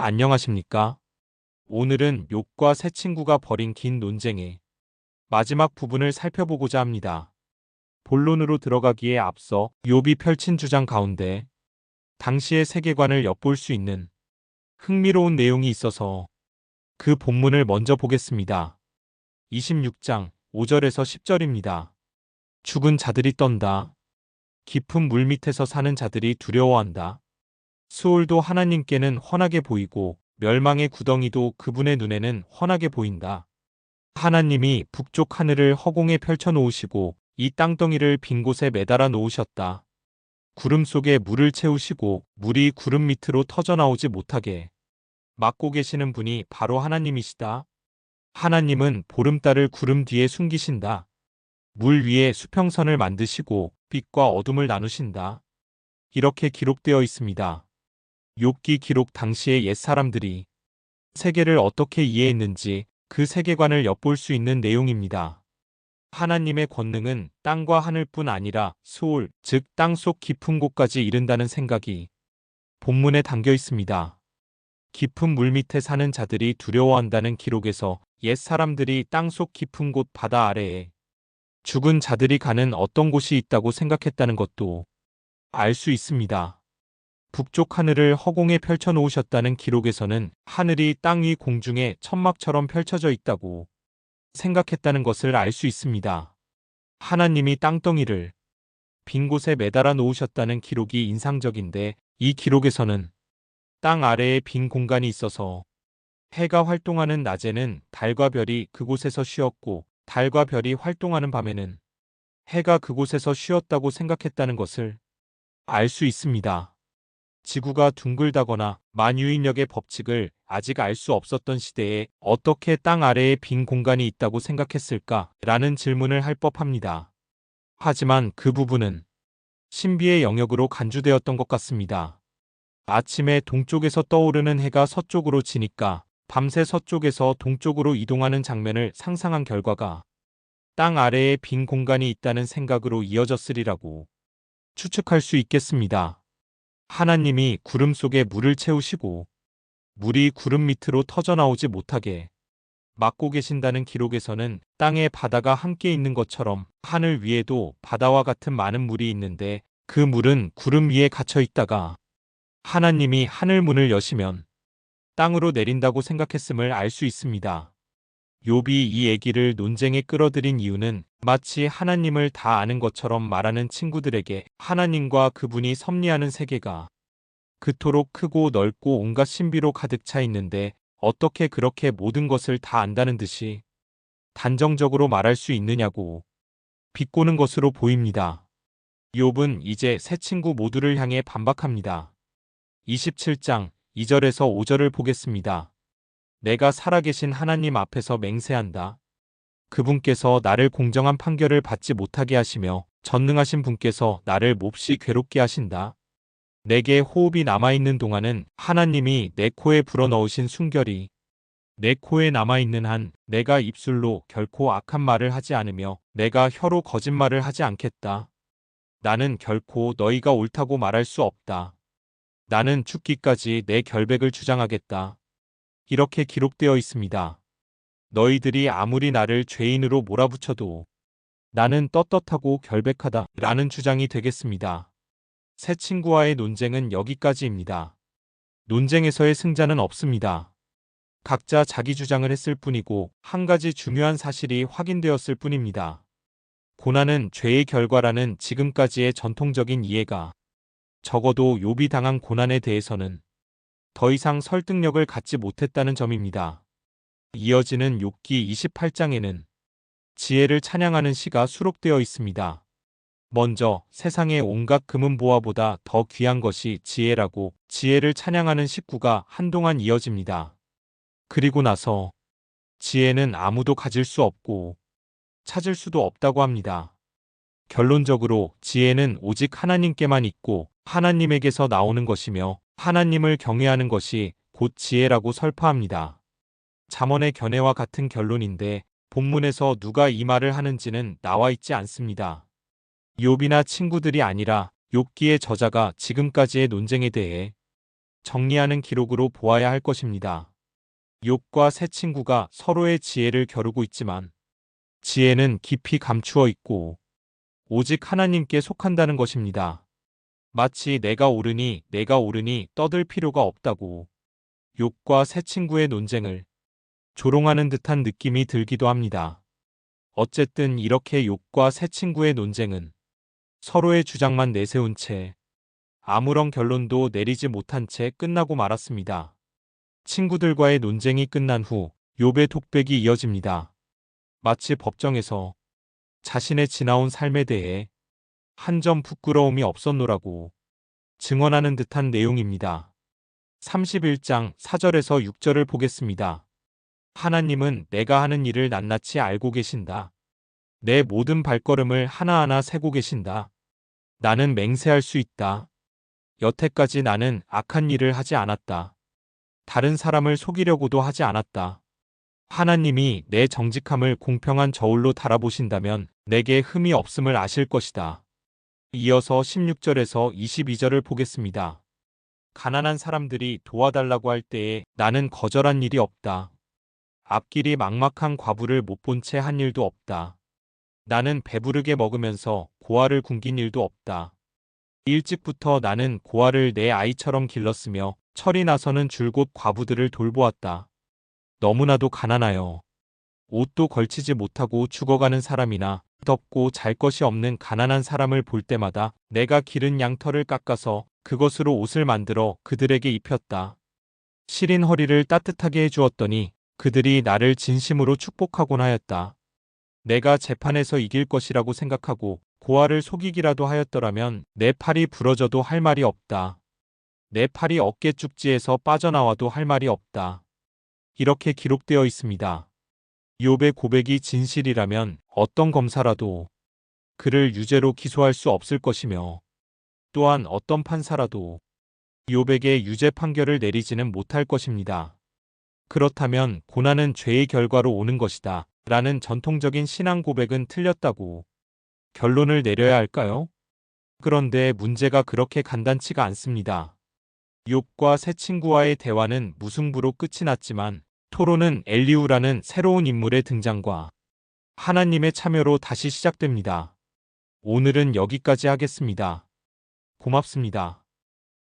안녕하십니까? 오늘은 욥과 세 친구가 벌인 긴 논쟁의 마지막 부분을 살펴보고자 합니다. 본론으로 들어가기에 앞서 욥이 펼친 주장 가운데 당시의 세계관을 엿볼 수 있는 흥미로운 내용이 있어서 그 본문을 먼저 보겠습니다. 26장 5절에서 10절입니다. 죽은 자들이 떤다. 깊은 물 밑에서 사는 자들이 두려워한다. 수올도 하나님께는 훤하게 보이고 멸망의 구덩이도 그분의 눈에는 훤하게 보인다. 하나님이 북쪽 하늘을 허공에 펼쳐 놓으시고 이 땅덩이를 빈 곳에 매달아 놓으셨다. 구름 속에 물을 채우시고 물이 구름 밑으로 터져 나오지 못하게 막고 계시는 분이 바로 하나님이시다. 하나님은 보름달을 구름 뒤에 숨기신다. 물 위에 수평선을 만드시고 빛과 어둠을 나누신다. 이렇게 기록되어 있습니다. 욥기 기록 당시의 옛사람들이 세계를 어떻게 이해했는지 그 세계관을 엿볼 수 있는 내용입니다. 하나님의 권능은 땅과 하늘뿐 아니라 수올, 즉 땅속 깊은 곳까지 이른다는 생각이 본문에 담겨 있습니다. 깊은 물 밑에 사는 자들이 두려워한다는 기록에서 옛사람들이 땅속 깊은 곳 바다 아래에 죽은 자들이 가는 어떤 곳이 있다고 생각했다는 것도 알 수 있습니다. 북쪽 하늘을 허공에 펼쳐 놓으셨다는 기록에서는 하늘이 땅 위 공중에 천막처럼 펼쳐져 있다고 생각했다는 것을 알 수 있습니다. 하나님이 땅덩이를 빈 곳에 매달아 놓으셨다는 기록이 인상적인데 이 기록에서는 땅 아래에 빈 공간이 있어서 해가 활동하는 낮에는 달과 별이 그곳에서 쉬었고 달과 별이 활동하는 밤에는 해가 그곳에서 쉬었다고 생각했다는 것을 알 수 있습니다. 지구가 둥글다거나 만유인력의 법칙을 아직 알 수 없었던 시대에 어떻게 땅 아래에 빈 공간이 있다고 생각했을까? 라는 질문을 할 법합니다. 하지만 그 부분은 신비의 영역으로 간주되었던 것 같습니다. 아침에 동쪽에서 떠오르는 해가 서쪽으로 지니까 밤새 서쪽에서 동쪽으로 이동하는 장면을 상상한 결과가 땅 아래에 빈 공간이 있다는 생각으로 이어졌으리라고 추측할 수 있겠습니다. 하나님이 구름 속에 물을 채우시고 물이 구름 밑으로 터져 나오지 못하게 막고 계신다는 기록에서는 땅에 바다가 함께 있는 것처럼 하늘 위에도 바다와 같은 많은 물이 있는데 그 물은 구름 위에 갇혀 있다가 하나님이 하늘 문을 여시면 땅으로 내린다고 생각했음을 알 수 있습니다. 욥이 이 얘기를 논쟁에 끌어들인 이유는 마치 하나님을 다 아는 것처럼 말하는 친구들에게 하나님과 그분이 섭리하는 세계가 그토록 크고 넓고 온갖 신비로 가득 차 있는데 어떻게 그렇게 모든 것을 다 안다는 듯이 단정적으로 말할 수 있느냐고 비꼬는 것으로 보입니다. 욥은 이제 세 친구 모두를 향해 반박합니다. 27장 2절에서 5절을 보겠습니다. 내가 살아계신 하나님 앞에서 맹세한다. 그분께서 나를 공정한 판결을 받지 못하게 하시며 전능하신 분께서 나를 몹시 괴롭게 하신다. 내게 호흡이 남아있는 동안은 하나님이 내 코에 불어넣으신 순결이 내 코에 남아있는 한 내가 입술로 결코 악한 말을 하지 않으며 내가 혀로 거짓말을 하지 않겠다. 나는 결코 너희가 옳다고 말할 수 없다. 나는 죽기까지 내 결백을 주장하겠다. 이렇게 기록되어 있습니다. 너희들이 아무리 나를 죄인으로 몰아붙여도 나는 떳떳하고 결백하다 라는 주장이 되겠습니다. 새 친구와의 논쟁은 여기까지입니다. 논쟁에서의 승자는 없습니다. 각자 자기 주장을 했을 뿐이고 한 가지 중요한 사실이 확인되었을 뿐입니다. 고난은 죄의 결과라는 지금까지의 전통적인 이해가 적어도 욥이 당한 고난에 대해서는 더 이상 설득력을 갖지 못했다는 점입니다. 이어지는 욥기 28장에는 지혜를 찬양하는 시가 수록되어 있습니다. 먼저 세상의 온갖 금은보화보다 더 귀한 것이 지혜라고 지혜를 찬양하는 식구가 한동안 이어집니다. 그리고 나서 지혜는 아무도 가질 수 없고 찾을 수도 없다고 합니다. 결론적으로 지혜는 오직 하나님께만 있고 하나님에게서 나오는 것이며 하나님을 경외하는 것이 곧 지혜라고 설파합니다. 잠언의 견해와 같은 결론인데 본문에서 누가 이 말을 하는지는 나와 있지 않습니다. 욥이나 친구들이 아니라 욥기의 저자가 지금까지의 논쟁에 대해 정리하는 기록으로 보아야 할 것입니다. 욥과 세 친구가 서로의 지혜를 겨루고 있지만 지혜는 깊이 감추어 있고 오직 하나님께 속한다는 것입니다. 마치 내가 옳으니 떠들 필요가 없다고 욥과 세 친구의 논쟁을 조롱하는 듯한 느낌이 들기도 합니다. 어쨌든 이렇게 욥과 세 친구의 논쟁은 서로의 주장만 내세운 채 아무런 결론도 내리지 못한 채 끝나고 말았습니다. 친구들과의 논쟁이 끝난 후 욥의 독백이 이어집니다. 마치 법정에서 자신의 지나온 삶에 대해 한 점 부끄러움이 없었노라고 증언하는 듯한 내용입니다. 31장 4절에서 6절을 보겠습니다. 하나님은 내가 하는 일을 낱낱이 알고 계신다. 내 모든 발걸음을 하나하나 세고 계신다. 나는 맹세할 수 있다. 여태까지 나는 악한 일을 하지 않았다. 다른 사람을 속이려고도 하지 않았다. 하나님이 내 정직함을 공평한 저울로 달아보신다면 내게 흠이 없음을 아실 것이다. 이어서 16절에서 22절을 보겠습니다. 가난한 사람들이 도와달라고 할 때에 나는 거절한 일이 없다. 앞길이 막막한 과부를 못 본 채 한 일도 없다. 나는 배부르게 먹으면서 고아를 굶긴 일도 없다. 일찍부터 나는 고아를 내 아이처럼 길렀으며 철이 나서는 줄곧 과부들을 돌보았다. 너무나도 가난하여 옷도 걸치지 못하고 죽어가는 사람이나 덥고 잘 것이 없는 가난한 사람을 볼 때마다 내가 기른 양털을 깎아서 그것으로 옷을 만들어 그들에게 입혔다. 시린 허리를 따뜻하게 해주었더니 그들이 나를 진심으로 축복하곤 하였다. 내가 재판에서 이길 것이라고 생각하고 고아를 속이기라도 하였더라면 내 팔이 부러져도 할 말이 없다. 내 팔이 어깨 쭉지에서 빠져나와도 할 말이 없다. 이렇게 기록되어 있습니다. 욥의 고백이 진실이라면 어떤 검사라도 그를 유죄로 기소할 수 없을 것이며 또한 어떤 판사라도 욥에게 유죄 판결을 내리지는 못할 것입니다. 그렇다면 고난은 죄의 결과로 오는 것이다 라는 전통적인 신앙 고백은 틀렸다고 결론을 내려야 할까요? 그런데 문제가 그렇게 간단치가 않습니다. 욥과 세 친구와의 대화는 무승부로 끝이 났지만 토론은 엘리후라는 새로운 인물의 등장과 하나님의 참여로 다시 시작됩니다. 오늘은 여기까지 하겠습니다. 고맙습니다.